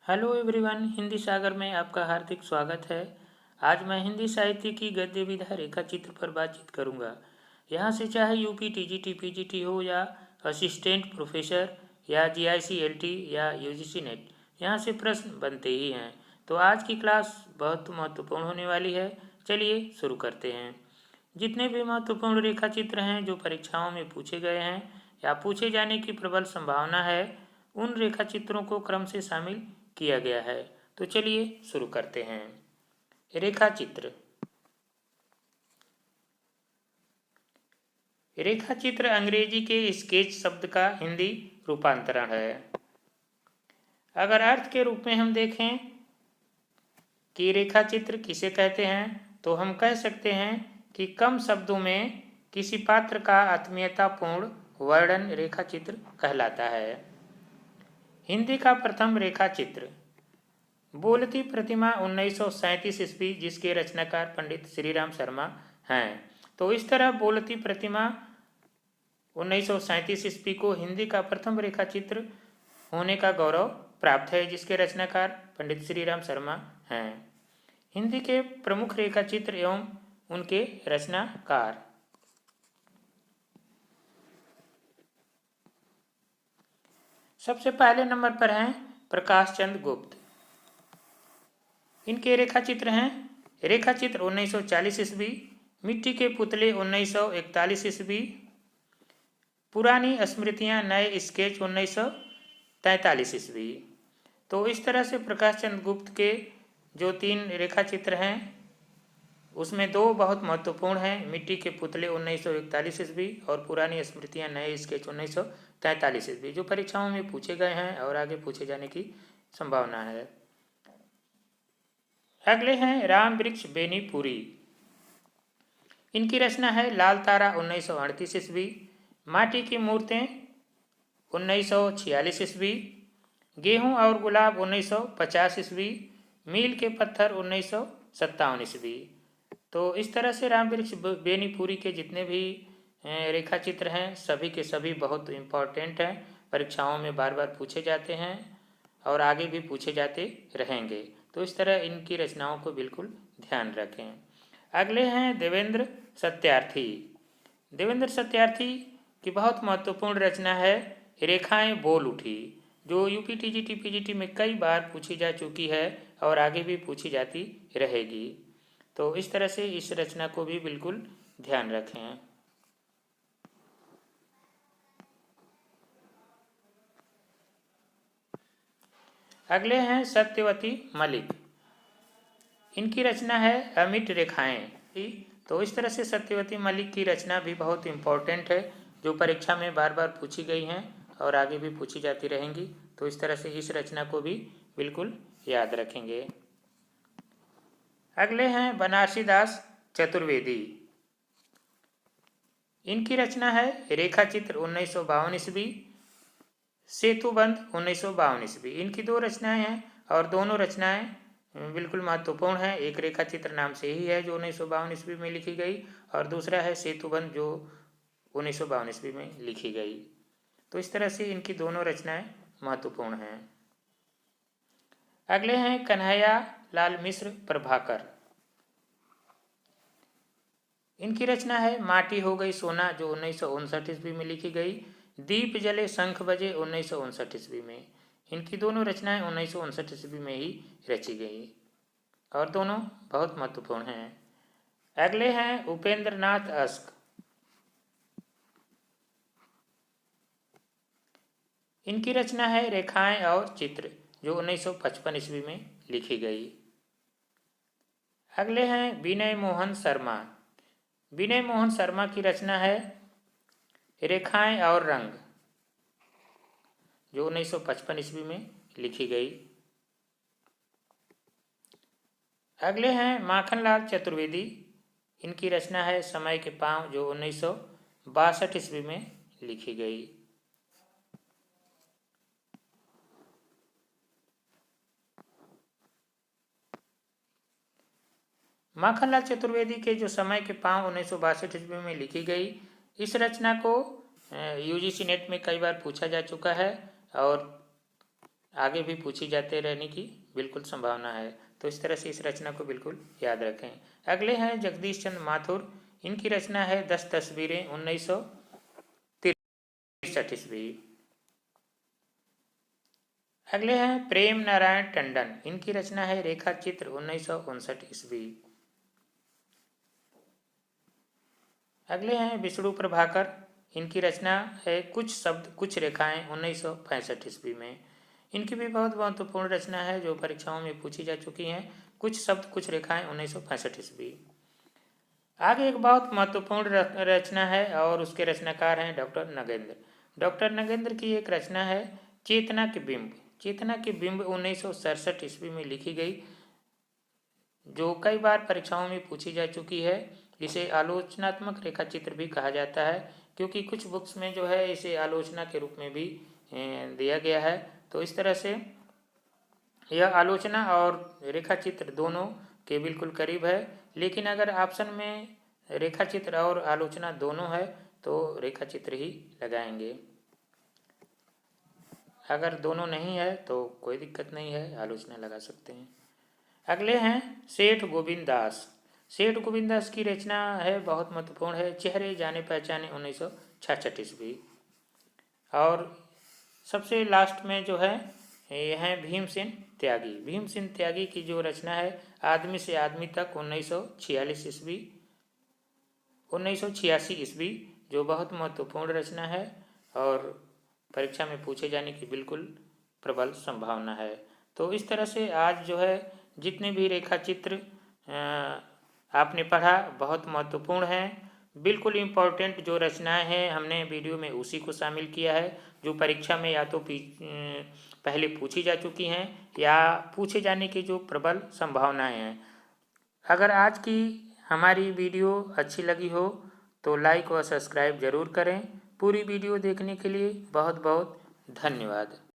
Hello everyone, Hindi सागर में आपका हार्दिक स्वागत है। आज मैं हिंदी साहित्य की गद्य विधा रेखा चित्र पर बातचीत करूंगा। यहाँ से चाहे यूपी टीजीटी पीजीटी हो या असिस्टेंट प्रोफेसर या जीआईसी एलटी या यूजीसी नेट, यहाँ से प्रश्न बनते ही हैं। तो आज की क्लास बहुत महत्वपूर्ण होने वाली है। चलिए शुरू करते हैं। जितने भी महत्वपूर्ण रेखा चित्र हैं जो परीक्षाओं में पूछे गए हैं या पूछे जाने की प्रबल संभावना है, उन रेखा चित्रों को क्रम से शामिल किया गया है। तो चलिए शुरू करते हैं। रेखा चित्र। रेखा चित्र अंग्रेजी के स्केच शब्द का हिंदी रूपांतरण है। अगर अर्थ के रूप में हम देखें कि रेखा चित्र किसे कहते हैं, तो हम कह सकते हैं कि कम शब्दों में किसी पात्र का आत्मीयतापूर्ण वर्णन रेखा चित्र कहलाता है। हिंदी का प्रथम रेखा चित्र बोलती प्रतिमा 1937 ईस्वी, जिसके रचनाकार पंडित श्रीराम शर्मा हैं। तो इस तरह बोलती प्रतिमा 1937 ईस्वी को हिंदी का प्रथम रेखा चित्र होने का गौरव प्राप्त है, जिसके रचनाकार पंडित श्रीराम शर्मा हैं। हिंदी के प्रमुख रेखा चित्र एवं उनके रचनाकार। सबसे पहले नंबर पर हैं प्रकाश चंद्र गुप्त। इनके रेखा चित्र हैं रेखा चित्र 1940 ईस्वी, मिट्टी के पुतले 1941 ईस्वी, पुरानी स्मृतियां नए स्केच 1943 ईस्वी। तो इस तरह से प्रकाश चंद्र गुप्त के जो 3 रेखा चित्र हैं उसमें 2 बहुत महत्वपूर्ण हैं, मिट्टी के पुतले 1941 ईस्वी और पुरानी स्मृतियां नए स्केच 1943 ईस्वी, जो परीक्षाओं में पूछे गए हैं और आगे पूछे जाने की संभावना है। अगले हैं राम वृक्ष बेनीपुरी। इनकी रचना है लाल तारा 1938 ईस्वी, माटी की मूर्तें 1946 ईस्वी, गेहूं और गुलाब 1950 ईस्वी, मील के पत्थर 1957 ईस्वी। तो इस तरह से राम वृक्ष बेनीपुरी के जितने भी रेखा चित्र हैं सभी के सभी बहुत इम्पोर्टेंट हैं, परीक्षाओं में बार बार पूछे जाते हैं और आगे भी पूछे जाते रहेंगे। तो इस तरह इनकी रचनाओं को बिल्कुल ध्यान रखें। अगले हैं देवेंद्र सत्यार्थी। देवेंद्र सत्यार्थी की बहुत महत्वपूर्ण रचना है रेखाएं बोल उठी, जो यूपी टीजीटी पीजीटी में कई बार पूछी जा चुकी है और आगे भी पूछी जाती रहेगी। तो इस तरह से इस रचना को भी बिल्कुल ध्यान रखें। अगले हैं सत्यवती मलिक। इनकी रचना है अमिट रेखाएं। तो इस तरह से सत्यवती मलिक की रचना भी बहुत इम्पोर्टेंट है, जो परीक्षा में बार बार पूछी गई हैं और आगे भी पूछी जाती रहेंगी। तो इस तरह से इस रचना को भी बिल्कुल याद रखेंगे। अगले हैं बनारसी दास चतुर्वेदी। इनकी रचना है रेखा चित्र 1952 ईस्वी, सेतुबंध 1952 ईस्वी। इनकी 2 रचनाएं हैं और दोनों रचनाएं बिल्कुल महत्वपूर्ण है। एक रेखा चित्र नाम से ही है जो 1952 ईस्वी में लिखी गई और दूसरा है सेतुबंध जो 1952 ईस्वी में लिखी गई। तो इस तरह से इनकी दोनों रचनाएं महत्वपूर्ण हैं। अगले हैं कन्हैया लाल मिश्र प्रभाकर। इनकी रचना है माटी हो गई सोना, जो 1959 ईस्वी में लिखी गई, दीप जले शंख बजे 1959 ईस्वी में। इनकी दोनों रचनाएं 1959 ईस्वी में ही रची गई और दोनों बहुत महत्वपूर्ण हैं। अगले हैं उपेंद्र नाथ अस्क। इनकी रचना है रेखाएं और चित्र, जो 1955 ईस्वी में लिखी गई। अगले हैं विनय मोहन शर्मा। विनय मोहन शर्मा की रचना है रेखाएं और रंग, जो 1955 ईस्वी में लिखी गई। अगले हैं माखनलाल चतुर्वेदी। इनकी रचना है समय के पांव, जो 1962 ईस्वी में लिखी गई। माखनलाल चतुर्वेदी के जो समय के पांव 1962 ईस्वी में लिखी गई, इस रचना को यूजीसी नेट में कई बार पूछा जा चुका है और आगे भी पूछी जाते रहने की बिल्कुल संभावना है। तो इस तरह से इस रचना को बिल्कुल याद रखें। अगले हैं जगदीश चंद्र माथुर, इनकी रचना है 10 तस्वीरें 1963 ईस्वी। अगले हैं प्रेम नारायण टंडन, इनकी रचना है रेखा चित्र 1959 ईस्वी। अगले हैं विष्णु प्रभाकर, इनकी रचना है कुछ शब्द कुछ रेखाएं 1965 ईस्वी में। इनकी भी बहुत महत्वपूर्ण रचना है जो परीक्षाओं में पूछी जा चुकी हैं, कुछ शब्द कुछ रेखाएं 1965 ईस्वी। आगे एक बहुत महत्वपूर्ण रचना है और उसके रचनाकार हैं डॉक्टर नगेंद्र। डॉक्टर नगेंद्र की एक रचना है चेतना के बिंब। चेतना के बिंब 1967 ईस्वी में लिखी गई, जो कई बार परीक्षाओं में पूछी जा चुकी है। इसे आलोचनात्मक रेखा चित्र भी कहा जाता है, क्योंकि कुछ बुक्स में जो है इसे आलोचना के रूप में भी दिया गया है। तो इस तरह से यह आलोचना और रेखा चित्र दोनों के बिल्कुल करीब है, लेकिन अगर ऑप्शन में रेखा चित्र और आलोचना दोनों है तो रेखा चित्र ही लगाएंगे। अगर दोनों नहीं है तो कोई दिक्कत नहीं है, आलोचना लगा सकते हैं। अगले हैं सेठ गोविंद दास। सेठ गोविंद दास की रचना है बहुत महत्वपूर्ण है, चेहरे जाने पहचाने 1966 ईस्वी। और सबसे लास्ट में जो है ये है भीमसेन त्यागी। भीमसेन त्यागी की जो रचना है आदमी से आदमी तक 1986 ईस्वी 1986 ईस्वी, जो बहुत महत्वपूर्ण रचना है और परीक्षा में पूछे जाने की बिल्कुल प्रबल संभावना है। तो इस तरह से आज जो है जितने भी रेखा चित्र आपने पढ़ा बहुत महत्वपूर्ण हैं, बिल्कुल इम्पोर्टेंट जो रचनाएं हैं हमने वीडियो में उसी को शामिल किया है, जो परीक्षा में या तो पहले पूछी जा चुकी हैं या पूछे जाने की जो प्रबल संभावनाएं हैं। अगर आज की हमारी वीडियो अच्छी लगी हो तो लाइक और सब्सक्राइब ज़रूर करें। पूरी वीडियो देखने के लिए बहुत बहुत धन्यवाद।